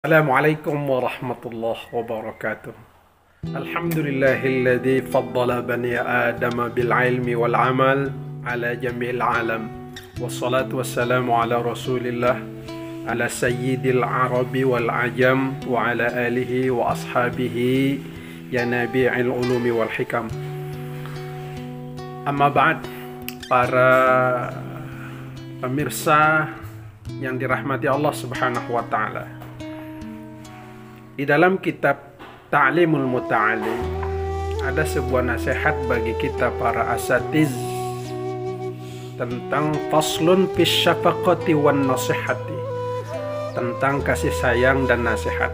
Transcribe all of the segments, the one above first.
Assalamualaikum warahmatullahi wabarakatuh. Alhamdulillahilladzi faddala bani Adam bil ilmi wal amal ala jami'il alam. Wassalatu wassalamu ala Rasulillah ala sayyidil arabi wal ajam wa ala alihi wa ashabihi ya nabi'il ulumi wal hikam. Amma ba'd, para pemirsa yang dirahmati Allah Subhanahu wa taala. Di dalam kitab Ta'limul Muta'alim ada sebuah nasihat bagi kita para asatiz tentang faslun fis syafaqati wan nasihati, tentang kasih sayang dan nasihat.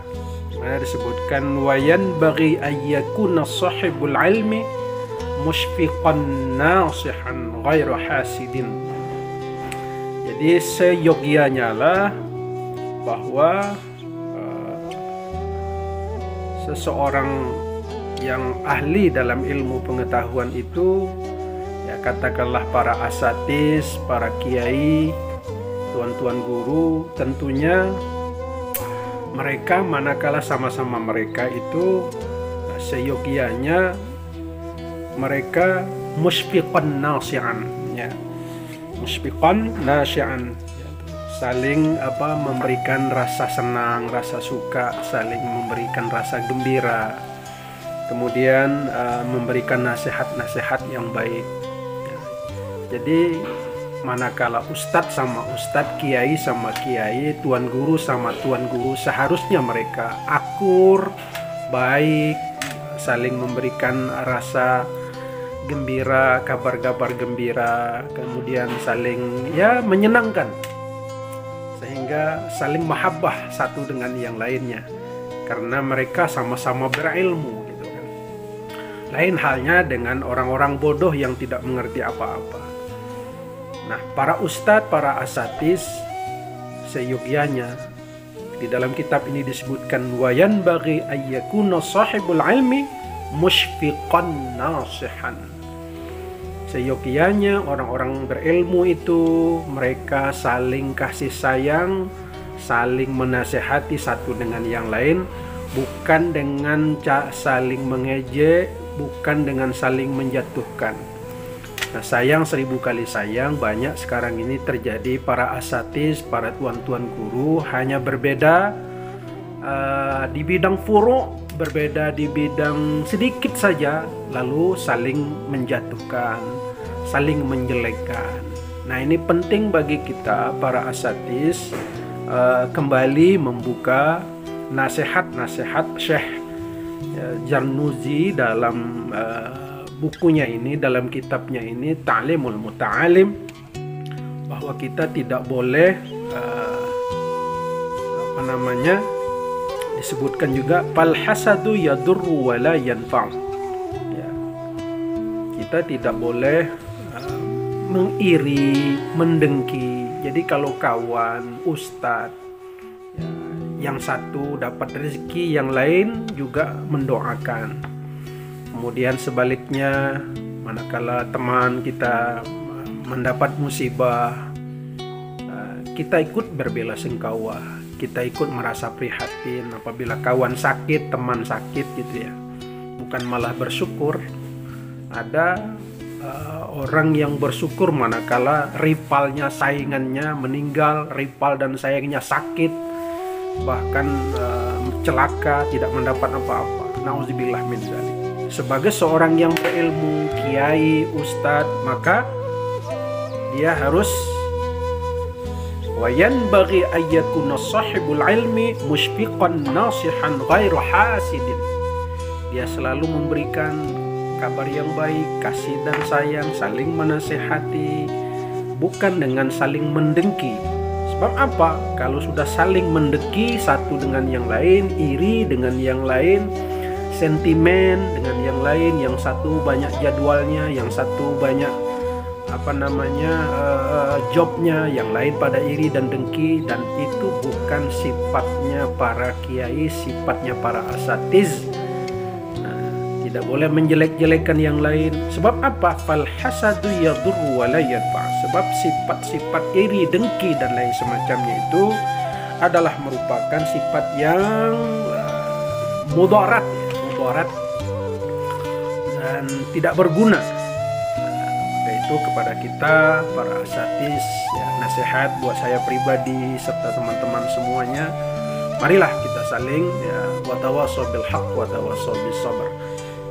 Mana disebutkan wayan bagi ayyakuna sahibul ilmi mushfiqan nasihan ghairu hasidin. Jadi seyogianya lah bahwa seseorang yang ahli dalam ilmu pengetahuan itu, ya katakanlah para asatiz, para kiai, tuan-tuan guru, tentunya mereka manakala sama-sama mereka itu seyogianya mereka musyfiqan nasihan, ya. Musyfiqan nasihan, saling memberikan rasa senang, rasa suka, saling memberikan rasa gembira, kemudian memberikan nasihat-nasihat yang baik. Jadi manakala ustadz sama ustadz, kiai sama kiai, tuan guru sama tuan guru, seharusnya mereka akur, baik, saling memberikan rasa gembira, kabar-kabar gembira, kemudian saling menyenangkan, sehingga saling mahabbah satu dengan yang lainnya, karena mereka sama-sama berilmu gitu kan. Lain halnya dengan orang-orang bodoh yang tidak mengerti apa-apa. Nah, para ustadz, para asatiz seyogyanya, di dalam kitab ini disebutkan wayan bagi ayyakuna sahibul ilmi musyfiqan nasihan. Seyogianya orang-orang berilmu itu mereka saling kasih sayang, saling menasehati satu dengan yang lain, bukan dengan saling mengejek, bukan dengan saling menjatuhkan. Nah, sayang 1000 kali sayang banyak sekarang ini terjadi. Para asatiz, para tuan-tuan guru hanya berbeda di bidang furu', berbeda di bidang sedikit saja, lalu saling menjatuhkan, saling menjelekkan. Nah, ini penting bagi kita para asatiz kembali membuka nasihat-nasihat Syekh Jarnuzi dalam bukunya ini, dalam kitabnya ini Ta'limul Muta'alim, bahwa kita tidak boleh disebutkan juga fal hasadu yadurru wa la yanfa'u, ya. Kita tidak boleh mengiri, mendengki. Jadi kalau kawan, ustadz, ya, yang satu dapat rezeki, yang lain juga mendoakan. Kemudian sebaliknya, manakala teman kita mendapat musibah, kita ikut berbelasungkawa, kita ikut merasa prihatin apabila kawan sakit, teman sakit gitu ya. Bukan malah bersyukur. Ada orang yang bersyukur manakala rivalnya, saingannya meninggal, rival dan saingnya sakit, bahkan celaka, tidak mendapat apa-apa. Nauzubillah min dzalik. Sebagai seorang yang berilmu, kiai, ustadz, maka dia harus wayan bagi ayyakuna sahibul ilmi musyfiqan nasihan ghairu hasidin. Dia selalu memberikan kabar yang baik, kasih dan sayang, saling menasehati, bukan dengan saling mendengki. Sebab apa? Kalau sudah saling mendengki satu dengan yang lain, iri dengan yang lain, sentimen dengan yang lain, yang satu banyak jadwalnya, yang satu banyak jobnya, yang lain pada iri dan dengki, dan itu bukan sifatnya para kiai, sifatnya para asatiz. Tidak boleh menjelek-jelekan yang lain. Sebab apa? Fal hasadu yadurru wa la yanfa'. Sebab sifat-sifat iri, dengki dan lain semacamnya itu adalah merupakan sifat yang mudarat, mudarat dan tidak berguna. Yaitu kepada kita para asatis, ya, nasihat buat saya pribadi serta teman-teman semuanya, marilah kita saling, ya, watawasau bil haq watawasau bis sabr.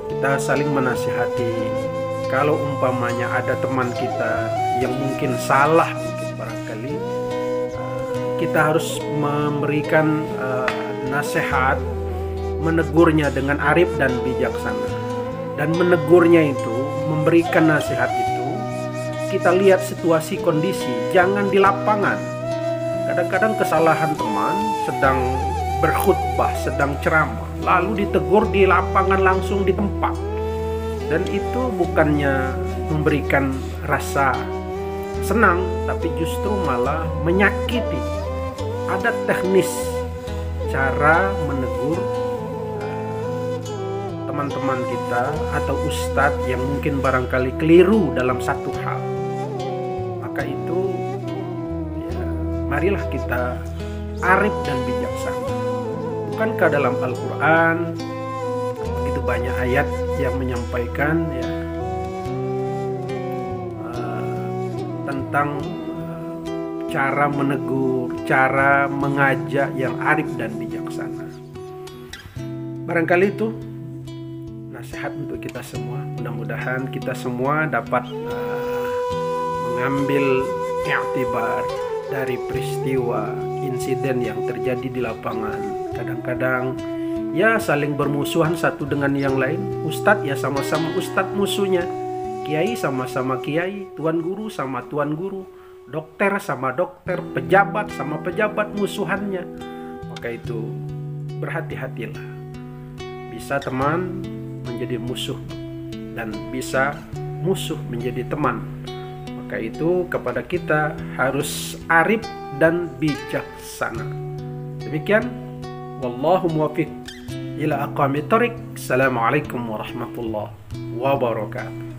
Kita saling menasihati. Kalau umpamanya ada teman kita yang mungkin salah, mungkin barangkali kita harus memberikan nasihat, menegurnya dengan arif dan bijaksana. Dan menegurnya itu, memberikan nasihat itu, kita lihat situasi kondisi, jangan di lapangan. Kadang-kadang kesalahan teman sedang berkhutbah, sedang ceramah, lalu ditegur di lapangan langsung di tempat. Dan itu bukannya memberikan rasa senang, tapi justru malah menyakiti. Ada teknis cara menegur teman-teman kita atau ustadz yang mungkin barangkali keliru dalam satu hal. Maka itu, ya, marilah kita arif dan bijaksana. Bukankah dalam Al-Quran begitu banyak ayat yang menyampaikan, ya, tentang cara menegur, cara mengajak yang arif dan bijaksana. Barangkali itu nasihat untuk kita semua. Mudah-mudahan kita semua dapat mengambil i'tibar dari peristiwa insiden yang terjadi di lapangan. Kadang-kadang ya saling bermusuhan satu dengan yang lain. Ustadz ya sama-sama ustadz musuhnya, kiai sama-sama kiai, tuan guru sama tuan guru, dokter sama dokter, pejabat sama pejabat musuhannya. Maka itu berhati-hatilah. Bisa teman menjadi musuh dan bisa musuh menjadi teman. Maka itu kepada kita harus arif dan bijaksana. Demikian, wallahu muwaffiq ila aqwamit thoriq. Assalamualaikum warahmatullahi wabarakatuh.